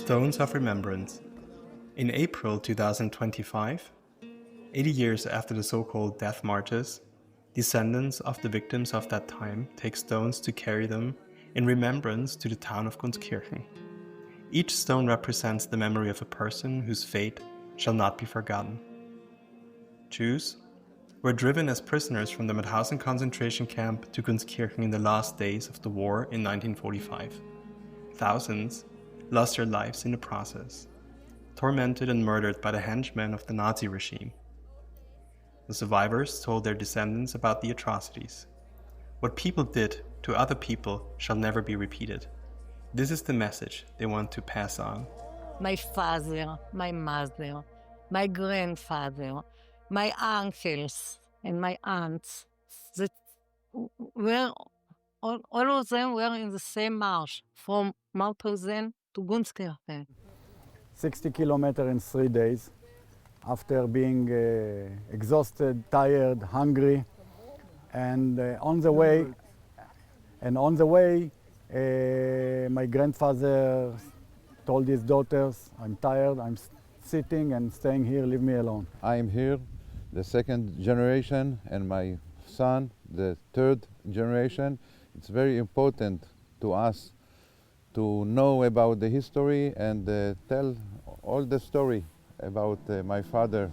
Stones of Remembrance. In April 2025, 80 years after the so-called death marches, descendants of the victims of that time take stones to carry them in remembrance to the town of Gunskirchen. Each stone represents the memory of a person whose fate shall not be forgotten. Jews were driven as prisoners from the Mauthausen concentration camp to Gunskirchen in the last days of the war in 1945. Thousands lost their lives in the process, tormented and murdered by the henchmen of the Nazi regime. The survivors told their descendants about the atrocities. What people did to other people shall never be repeated. This is the message they want to pass on. My father, my mother, my grandfather, my uncles and my aunts, that were all of them were in the same march from Mauthausen to Gunskirchen. 60 kilometers in 3 days, after being exhausted, tired, hungry, and on the way, my grandfather told his daughters, "I'm tired. I'm sitting and staying here. Leave me alone." I'm here, the second generation, and my son, the third generation. It's very important to us to know about the history and tell all the story about my father.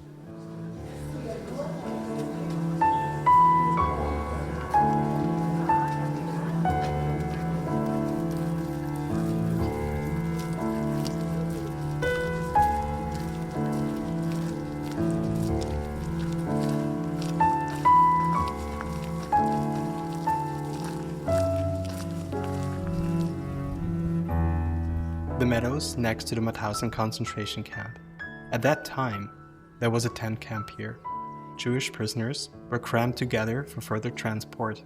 The meadows next to the Mauthausen concentration camp. At that time, there was a tent camp here. Jewish prisoners were crammed together for further transport.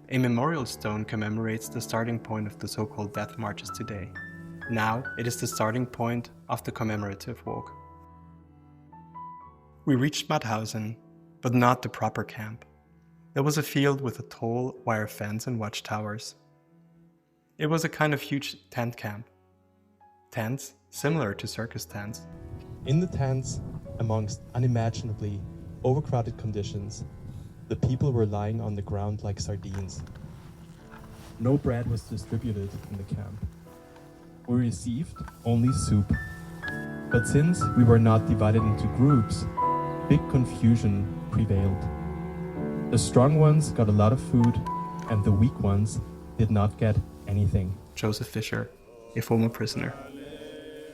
A memorial stone commemorates the starting point of the so-called death marches today. Now it is the starting point of the commemorative walk. We reached Mauthausen, but not the proper camp. There was a field with a tall wire fence and watchtowers. It was a kind of huge tent camp. Tents similar to circus tents. In the tents, amongst unimaginably overcrowded conditions, the people were lying on the ground like sardines. No bread was distributed in the camp. We received only soup. But since we were not divided into groups, big confusion prevailed. The strong ones got a lot of food, and the weak ones did not get anything. Joseph Fischer, a former prisoner.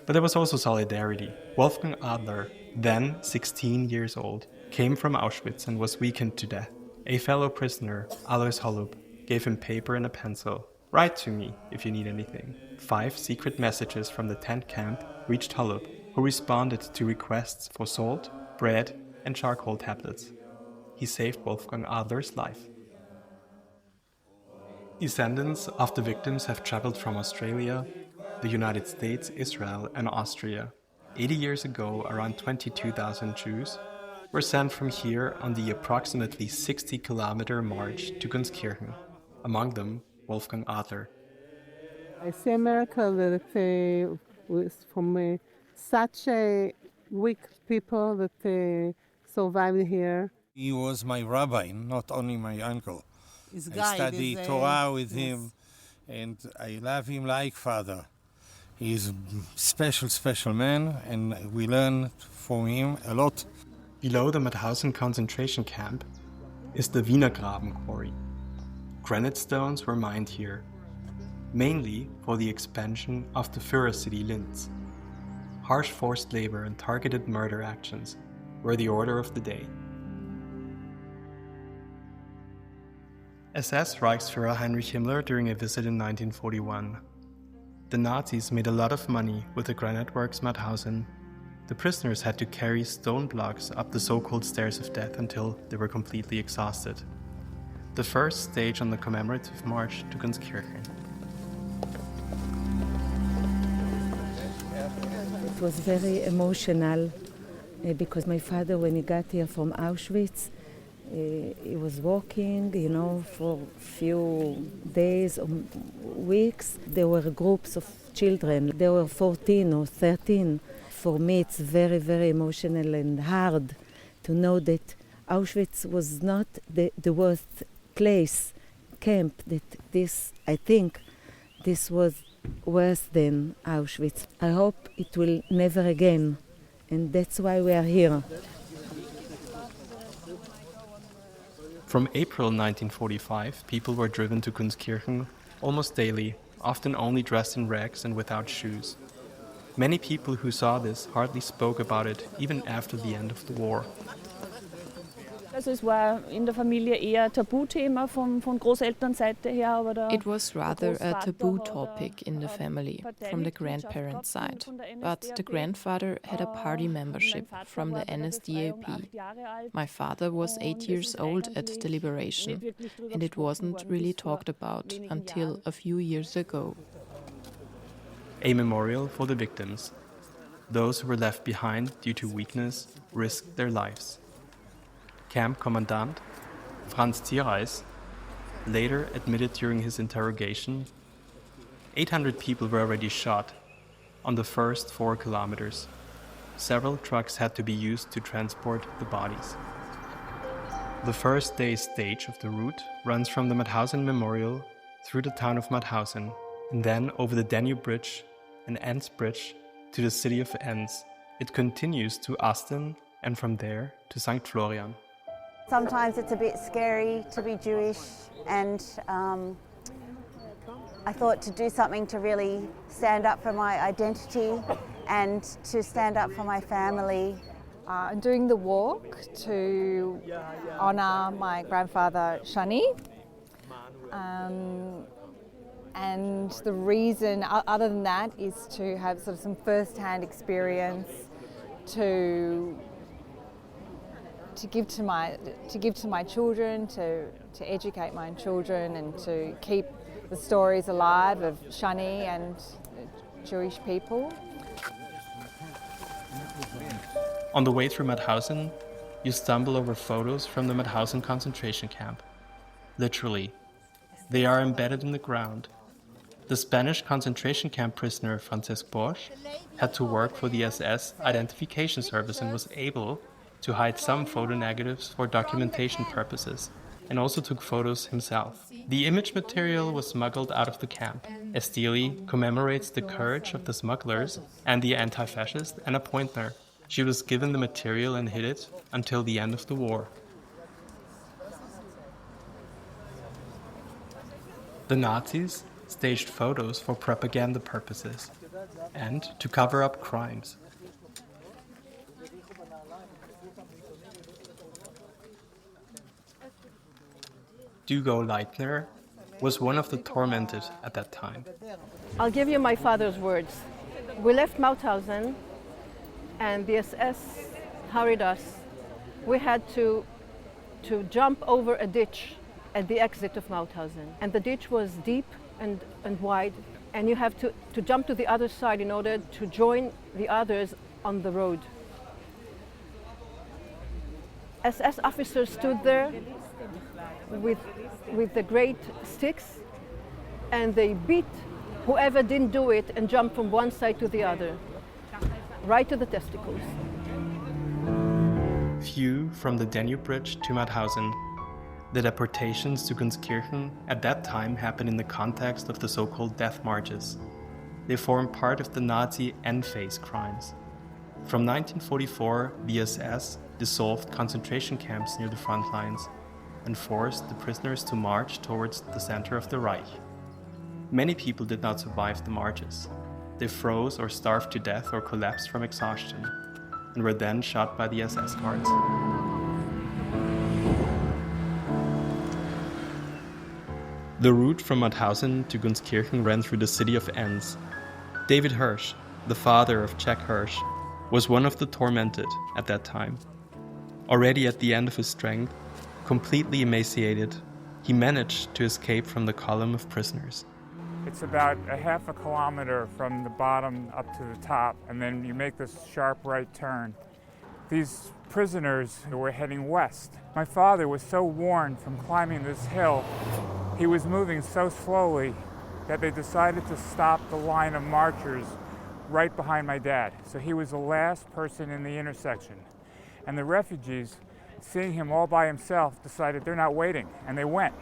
But there was also solidarity. Wolfgang Adler, then 16 years old, came from Auschwitz and was weakened to death. A fellow prisoner, Alois Holub, gave him paper and a pencil. "Write to me if you need anything." 5 secret messages from the tent camp reached Holub, who responded to requests for salt, bread, and charcoal tablets. He saved Wolfgang Adler's life. Descendants of the victims have traveled from Australia, the United States, Israel, and Austria. 80 years ago, around 22,000 Jews were sent from here on the approximately 60-kilometer march to Gunskirchen, among them Wolfgang Adler. I see a miracle that was from such weak people that survived here. He was my rabbi, not only my uncle. I studied Torah with him, and I love him like father. He's a special man, and we learn from him a lot. Below the Mauthausen concentration camp is the Wiener Graben quarry. Granite stones were mined here, mainly for the expansion of the Führer city Linz. Harsh forced labor and targeted murder actions were the order of the day. SS Reichsführer Heinrich Himmler during a visit in 1941. The Nazis made a lot of money with the granite works Mauthausen. The prisoners had to carry stone blocks up the so-called stairs of death until they were completely exhausted. The first stage on the commemorative march to Gunskirchen. It was very emotional because my father, when he got here from Auschwitz, He was walking, for few days or weeks. There were groups of children. There were 14 or 13. For me, it's very, very emotional and hard to know that Auschwitz was not the worst place, camp, I think this was worse than Auschwitz. I hope it will never again, and that's why we are here. From April 1945, people were driven to Gunskirchen almost daily, often only dressed in rags and without shoes. Many people who saw this hardly spoke about it, even after the end of the war. Also es war in der Familie eher Tabuthema von Großelternseite her, aber It was rather a taboo topic in the family from the grandparents' side, but the grandfather had a party membership from the NSDAP. My father was 8 years old at the liberation, and it wasn't really talked about until a few years ago. A memorial for the victims. Those who were left behind due to weakness risked their lives. Camp Commandant Franz Thiereis later admitted during his interrogation, 800 people were already shot on the first 4 kilometers. Several trucks had to be used to transport the bodies. The first day's stage of the route runs from the Mauthausen Memorial through the town of Mauthausen, and then over the Danube Bridge and Enns Bridge to the city of Enns. It continues to Asten and from there to St. Florian. Sometimes it's a bit scary to be Jewish, and I thought to do something to really stand up for my identity and to stand up for my family. I'm doing the walk to honour my grandfather Shani, and the reason other than that is to have sort of some first-hand experience to give to my children, to educate my children, and to keep the stories alive of Shani and Jewish people. On the way through Mauthausen, you stumble over photos from the Mauthausen concentration camp. Literally, they are embedded in the ground. The Spanish concentration camp prisoner Francesc Bosch had to work for the SS identification service and was able to hide some photo negatives for documentation purposes, and also took photos himself. The image material was smuggled out of the camp. Estili commemorates the courage of the smugglers and the anti-fascist Anna Pointner. She was given the material and hid it until the end of the war. The Nazis staged photos for propaganda purposes and to cover up crimes. Dugo Leitner was one of the tormented at that time. I'll give you my father's words. We left Mauthausen and the SS hurried us. We had to jump over a ditch at the exit of Mauthausen. And the ditch was deep and wide, and you have to jump to the other side in order to join the others on the road. SS officers stood there with the great sticks, and they beat whoever didn't do it and jumped from one side to the other, right to the testicles. Few from the Danube Bridge to Mauthausen. The deportations to Gunskirchen at that time happened in the context of the so-called death marches. They formed part of the Nazi end-phase crimes. From 1944, the SS dissolved concentration camps near the front lines and forced the prisoners to march towards the center of the Reich. Many people did not survive the marches. They froze or starved to death or collapsed from exhaustion, and were then shot by the SS guards. The route from Mauthausen to Gunskirchen ran through the city of Enns. David Hirsch, the father of Jack Hirsch, was one of the tormented at that time. Already at the end of his strength, completely emaciated, he managed to escape from the column of prisoners. It's about a half a kilometer from the bottom up to the top, and then you make this sharp right turn. these prisoners were heading west. My father was so worn from climbing this hill, he was moving so slowly that they decided to stop the line of marchers right behind my dad. So he was the last person in the intersection. And the refugees, seeing him all by himself, decided they're not waiting, and they went.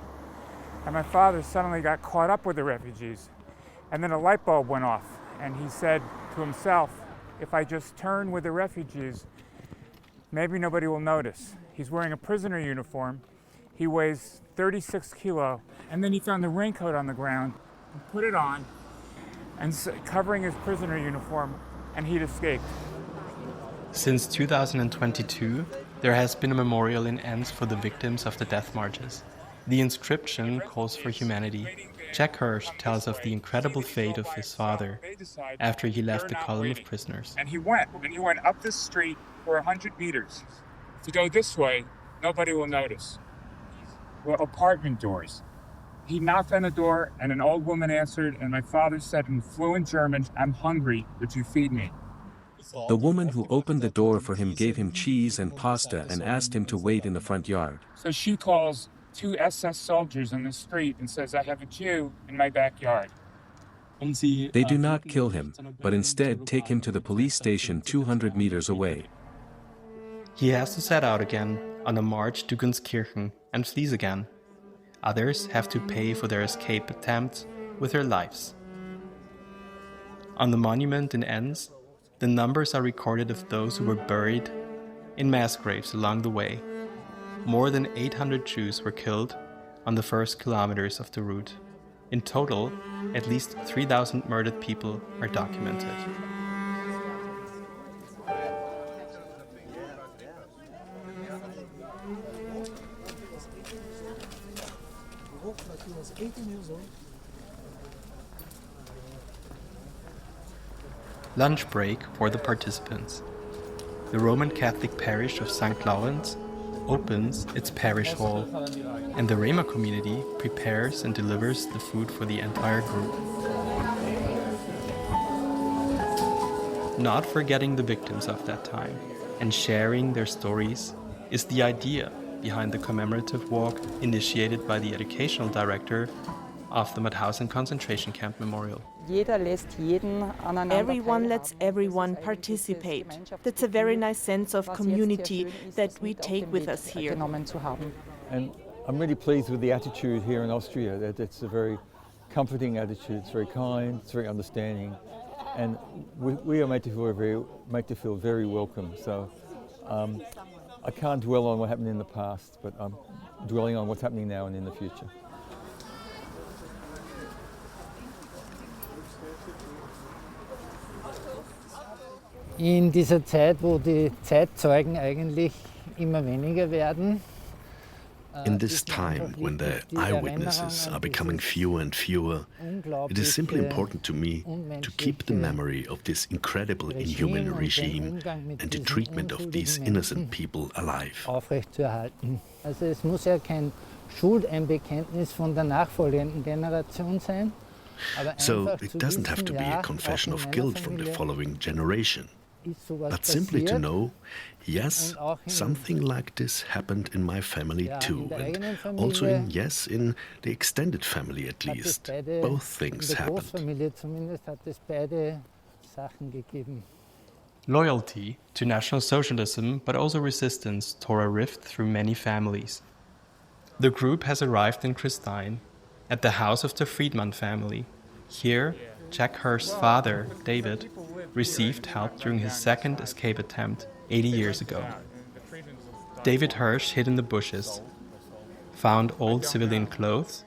And my father suddenly got caught up with the refugees. And then a light bulb went off, and he said to himself, if I just turn with the refugees, maybe nobody will notice. He's wearing a prisoner uniform. He weighs 36 kilo. And then he found the raincoat on the ground, and put it on, and covering his prisoner uniform, and he'd escaped. Since 2022, there has been a memorial in Enns for the victims of the death marches. The inscription calls for humanity. Jack Hirsch tells of the incredible fate of his father after he left the column of prisoners. And he went up this street for 100 meters. To go this way, nobody will notice. Well, apartment doors. He knocked on the door, and an old woman answered, and my father said in fluent German, I'm hungry, would you feed me? The woman who opened the door for him gave him cheese and pasta and asked him to wait in the front yard. So she calls 2 SS soldiers on the street and says, I have a Jew in my backyard. They do not kill him, but instead take him to the police station 200 meters away. He has to set out again on a march to Gunskirchen and flees again. Others have to pay for their escape attempt with their lives. On the monument in Enns, the numbers are recorded of those who were buried in mass graves along the way. More than 800 Jews were killed on the first kilometers of the route. In total, at least 3,000 murdered people are documented. He was 18 years old. Lunch break for the participants. The Roman Catholic parish of St. Lawrence opens its parish hall, and the Rema community prepares and delivers the food for the entire group. Not forgetting the victims of that time and sharing their stories is the idea behind the commemorative walk initiated by the educational director of the Mauthausen concentration camp memorial. Everyone lets everyone participate. That's a very nice sense of community that we take with us here. And I'm really pleased with the attitude here in Austria. That it's a very comforting attitude. It's very kind, it's very understanding, and we are made to feel very welcome. So I can't dwell on what happened in the past, but I'm dwelling on what's happening now and in the future. In dieser Zeit, wo die Zeitzeugen eigentlich immer weniger werden. In this time, when the eyewitnesses are becoming fewer and fewer, it is simply important to me to keep the memory of this incredible inhuman regime and the treatment of these innocent people alive. Aufrechtzuerhalten. Also es muss ja kein Schuldeinbekenntnis von der nachfolgenden Generation sein. So it doesn't have to be a confession of guilt from the following generation, but simply to know, yes, something like this happened in my family too, and also in the extended family at least. Both things happened. Loyalty to National Socialism, but also resistance, tore a rift through many families. The group has arrived in Christine, at the house of the Friedman family. Here, Jack Hirsch's father, David, received help during his second escape attempt 80 years ago. David Hirsch hid in the bushes, found old civilian clothes,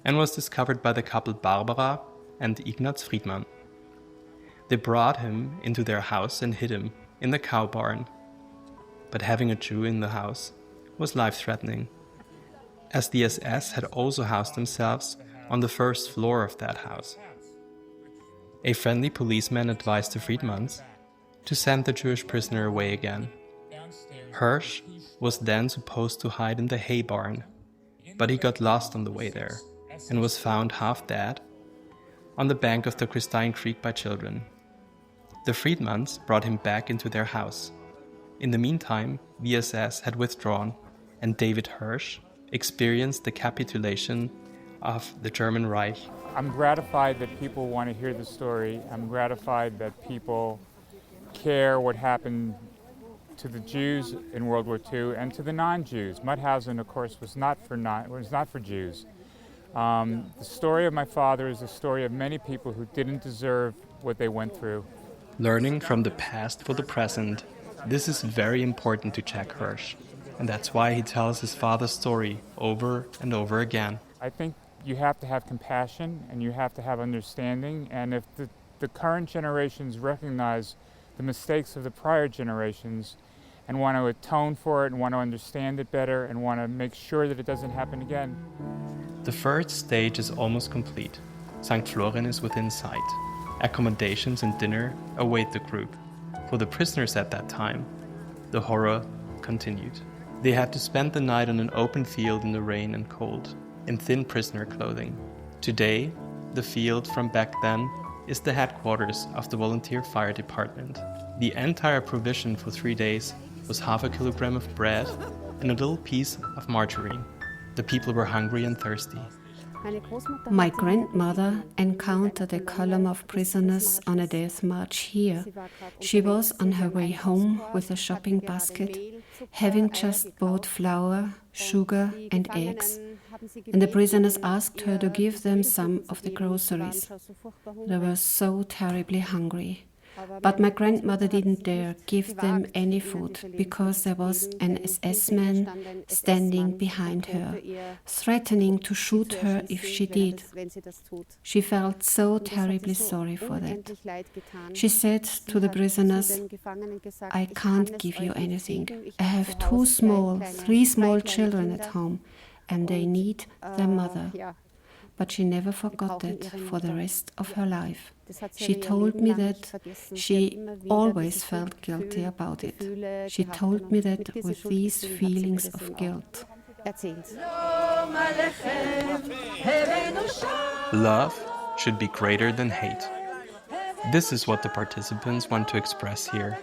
and was discovered by the couple Barbara and Ignaz Friedman. They brought him into their house and hid him in the cow barn. But having a Jew in the house was life-threatening, as the SS had also housed themselves on the first floor of that house. A friendly policeman advised the Friedmans to send the Jewish prisoner away again. Hirsch was then supposed to hide in the hay barn, but he got lost on the way there and was found half dead on the bank of the Christine Creek by children. The Friedmans brought him back into their house. In the meantime, the SS had withdrawn, and David Hirsch experienced the capitulation of the German Reich. I'm gratified that people want to hear the story. I'm gratified that people care what happened to the Jews in World War II and to the non-Jews. Mauthausen, of course, was not for Jews. The story of my father is a story of many people who didn't deserve what they went through. Learning from the past for the present, this is very important to Jack Hirsch. And that's why he tells his father's story over and over again. I think you have to have compassion and you have to have understanding. And if the current generations recognize the mistakes of the prior generations and want to atone for it and want to understand it better and want to make sure that it doesn't happen again. The first stage is almost complete. St. Florian is within sight. Accommodations and dinner await the group. For the prisoners at that time, the horror continued. They had to spend the night on an open field in the rain and cold, in thin prisoner clothing. Today, the field from back then is the headquarters of the volunteer fire department. The entire provision for 3 days was half a kilogram of bread and a little piece of margarine. The people were hungry and thirsty. My grandmother encountered a column of prisoners on a death march here. She was on her way home with a shopping basket, having just bought flour, sugar and eggs, and the prisoners asked her to give them some of the groceries. They were so terribly hungry. But my grandmother didn't dare give them any food because there was an SS man standing behind her, threatening to shoot her if she did. She felt so terribly sorry for that. She said to the prisoners, "I can't give you anything. I have 3 small children at home, and they need their mother." But she never forgot that for the rest of her life. She told me that she always felt guilty about it. She told me that with these feelings of guilt. Love should be greater than hate. This is what the participants want to express here.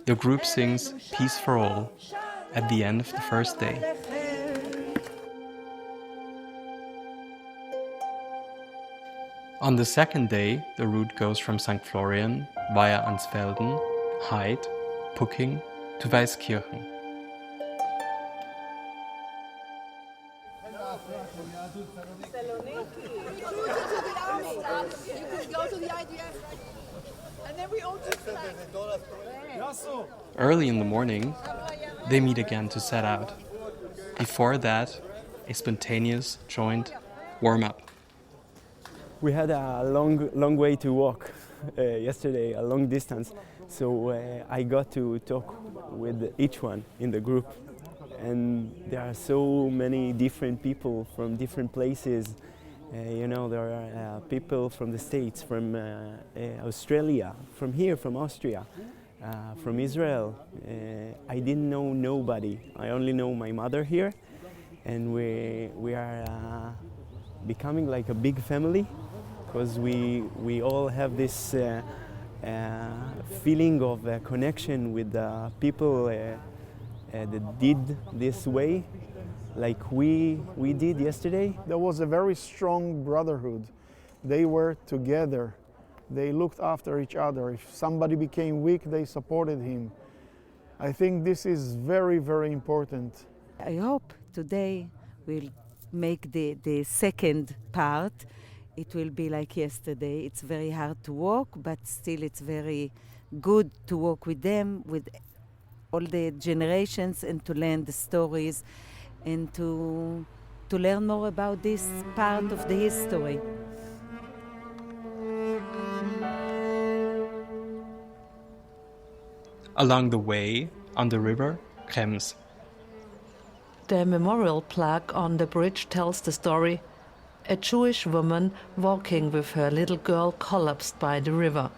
The group sings Peace for All at the end of the first day. On the second day, the route goes from St. Florian via Ansfelden, Heid, Pucking to Weißkirchen. Early in the morning, they meet again to set out. Before that, a spontaneous joint warm-up. We had a long way to walk yesterday, a long distance, so I got to talk with each one in the group. And there are so many different people from different places. There are people from the States, from Australia, from here, from Austria, from Israel. I didn't know nobody. I only know my mother here, and we are becoming like a big family, because we all have this feeling of connection with the people that did this way, like we did yesterday. There was a very strong brotherhood. They were together. They looked after each other. If somebody became weak, they supported him. I think this is very, very important. I hope today we'll make the second part. It will be like yesterday. It's very hard to walk, but still it's very good to walk with them, with all the generations, and to learn the stories and to learn more about this part of the history. Along the way, on the river, Krems. The memorial plaque on the bridge tells the story. A Jewish woman walking with her little girl collapsed by the river.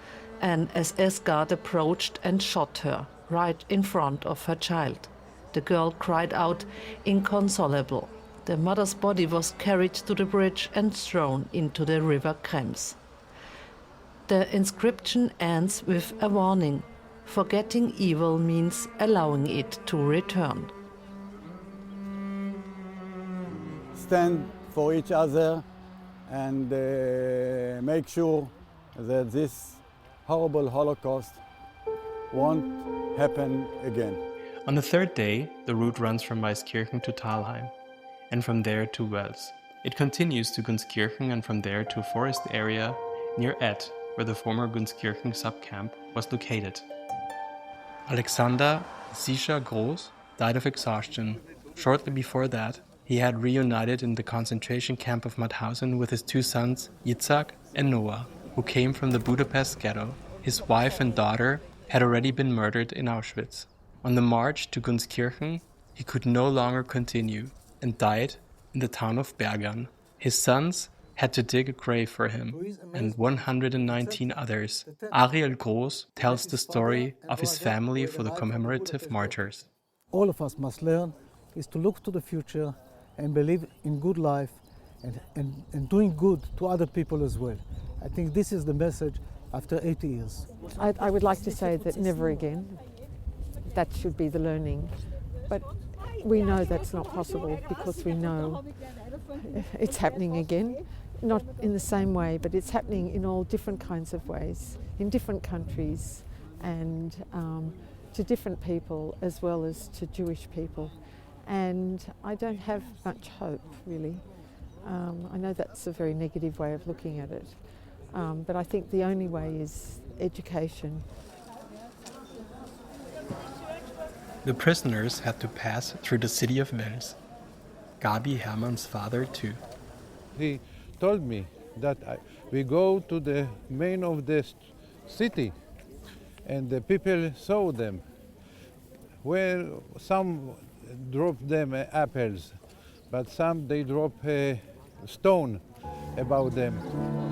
An SS guard approached and shot her right in front of her child. The girl cried out, inconsolable. The mother's body was carried to the bridge and thrown into the river Krems. The inscription ends with a warning. Forgetting evil means allowing it to return. Stand for each other and make sure that this horrible Holocaust won't happen again. On the third day, the route runs from Mauthausen to Thalheim, and from there to Wels. It continues to Gunskirchen and from there to a forest area near Ed, where the former Gunskirchen subcamp was located. Alexander Sischa Groß died of exhaustion. Shortly before that, he had reunited in the concentration camp of Mauthausen with his two sons, Yitzhak and Noah, who came from the Budapest ghetto. His wife and daughter had already been murdered in Auschwitz. On the march to Gunskirchen, he could no longer continue and died in the town of Bergern. His sons had to dig a grave for him, and 119 others. Ariel Groß tells the story of his family for the commemorative martyrs. All of us must learn is to look to the future and believe in good life and doing good to other people as well. I think this is the message after 80 years. I would like to say that never again. That should be the learning. But we know that's not possible because we know it's happening again. Not in the same way, but it's happening in all different kinds of ways, in different countries, and to different people as well as to Jewish people. And I don't have much hope, really. I know that's a very negative way of looking at it, but I think the only way is education. The prisoners had to pass through the city of Wels. Gabi Hermann's father too. He told me that we go to the main of the city and the people saw them. Where some drop them apples, but some they drop a stone about them.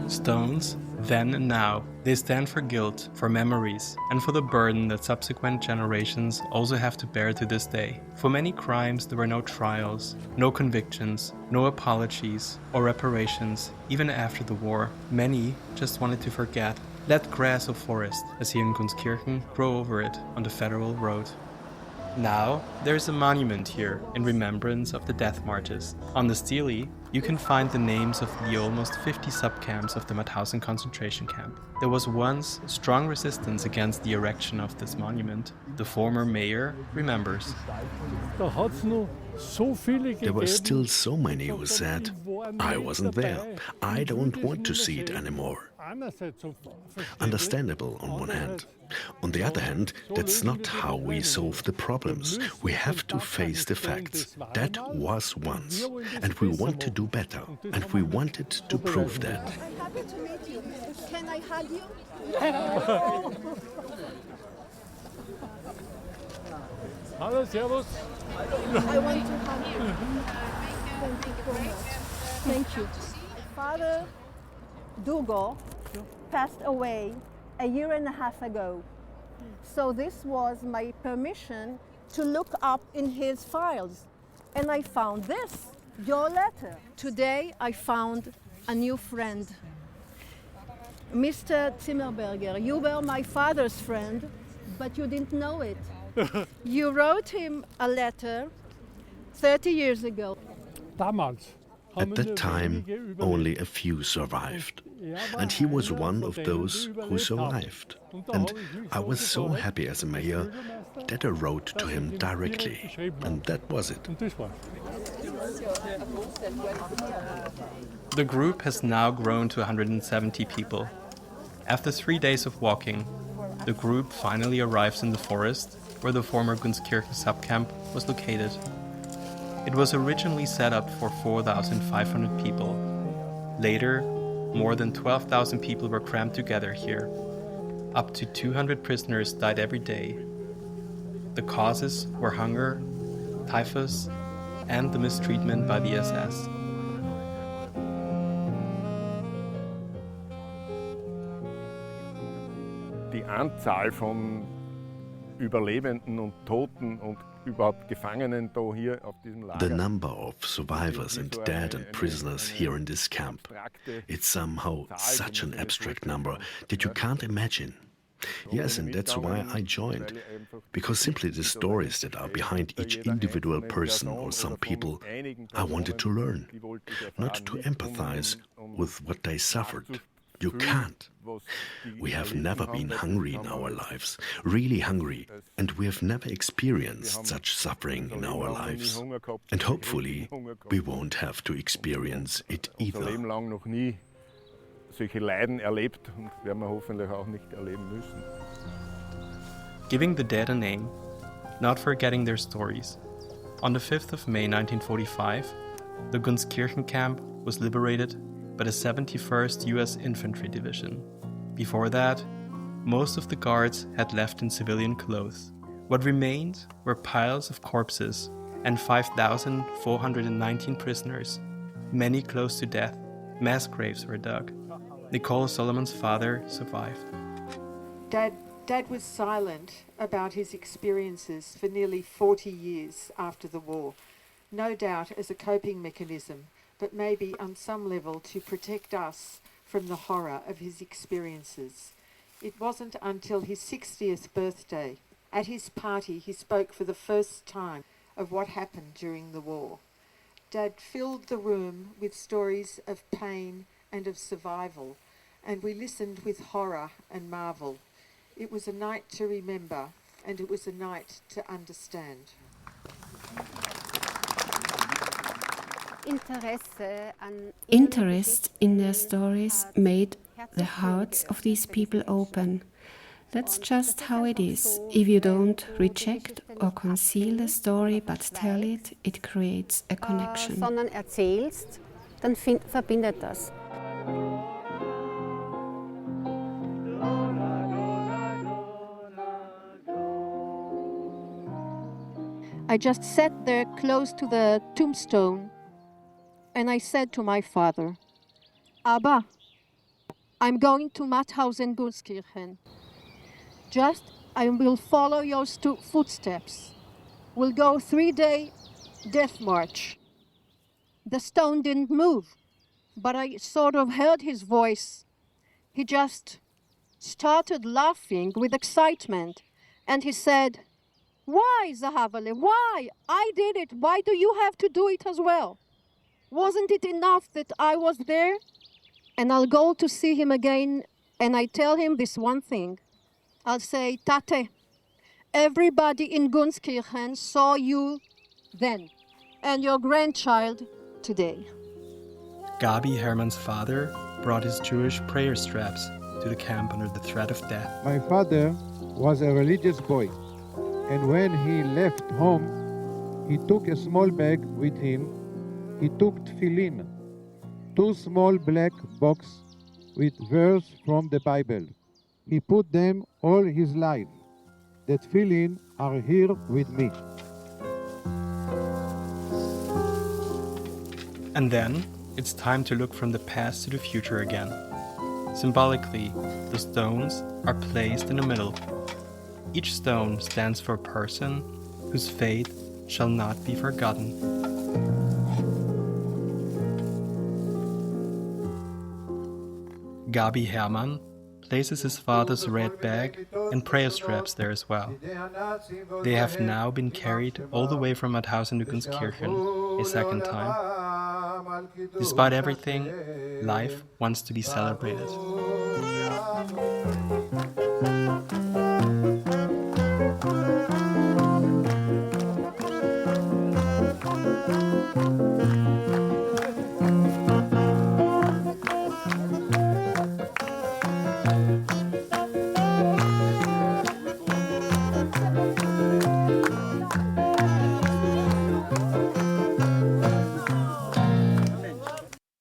Stones, then and now, they stand for guilt, for memories, and for the burden that subsequent generations also have to bear to this day. For many crimes there were no trials, no convictions, no apologies or reparations, even after the war. Many just wanted to forget. Let grass or forest, as here in Gunskirchen, grow over it on the federal road. Now, there is a monument here in remembrance of the death marches. On the stele, you can find the names of the almost 50 subcamps of the Mauthausen concentration camp. There was once strong resistance against the erection of this monument. The former mayor remembers. There were still so many who said, I wasn't there, I don't want to see it anymore. Understandable on one hand. On the other hand, that's not how we solve the problems. We have to face the facts. That was once, and we want to do better, and we wanted to prove that. I'm happy to meet you. Can I hug you? Hallo, servus. I want to hug you. Thank you. Father Dugo passed away a year and a half ago. So this was my permission to look up in his files. And I found this, your letter. Today I found a new friend. Mr. Zimmerberger, you were my father's friend, but you didn't know it. You wrote him a letter 30 years ago. At that time, only a few survived. And he was one of those who survived. And I was so happy as a mayor that I wrote to him directly. And that was it. The group has now grown to 170 people. After 3 days of walking, the group finally arrives in the forest where the former Gunskirchen subcamp was located. It was originally set up for 4,500 people. Later, more than 12,000 people were crammed together here. Up to 200 prisoners died every day. The causes were hunger, typhus, and the mistreatment by the SS. Die Anzahl von Überlebenden und Toten und überhaupt Gefangenen da hier auf diesem Lager. The number of survivors and dead and prisoners here in this camp, it's somehow such an abstract number that you can't imagine. Yes, and that's why I joined. Because simply the stories that are behind each individual person or some people, I wanted to learn, not to empathize with what they suffered. You can't. We have never been hungry in our lives, really hungry, and we have never experienced such suffering in our lives. And hopefully, we won't have to experience it either. Giving the dead a name, not forgetting their stories. On the 5th of May 1945, the Gunskirchen camp was liberated by the 71st US Infantry Division. Before that, most of the guards had left in civilian clothes. What remained were piles of corpses and 5,419 prisoners, many close to death. Mass graves were dug. Nicole Solomon's father survived. Dad was silent about his experiences for nearly 40 years after the war, no doubt as a coping mechanism, but maybe on some level to protect us from the horror of his experiences. It wasn't until his 60th birthday, at his party, he spoke for the first time of what happened during the war. Dad filled the room with stories of pain and of survival, and we listened with horror and marvel. It was a night to remember, and it was a night to understand. Interest in their stories made the hearts of these people open. That's just how it is. If you don't reject or conceal the story but tell it, it creates a connection. Sondern erzählst, dann verbindet das. I just sat there close to the tombstone and I said to my father, Abba, I'm going to Mauthausen Gunskirchen. Just I will follow your footsteps. We'll go 3-day death march. The stone didn't move, but I sort of heard his voice. He just started laughing with excitement and he said, why, Zahavale, why? I did it. Why do you have to do it as well? Wasn't it enough that I was there? And I'll go to see him again and I tell him this one thing. I'll say, Tate, everybody in Gunskirchen saw you then and your grandchild today. Gabi, Hermann's father, brought his Jewish prayer straps to the camp under the threat of death. My father was a religious boy, and when he left home, he took a small bag with him. He took tefillin, 2 small black boxes with verses from the Bible. He put them all his life. The tefillin are here with me. And then, it's time to look from the past to the future again. Symbolically, the stones are placed in the middle. Each stone stands for a person whose fate shall not be forgotten. Gabi Hermann places his father's red bag and prayer straps there as well. They have now been carried all the way from Mauthausen to Gunskirchen a second time. Despite everything, life wants to be celebrated.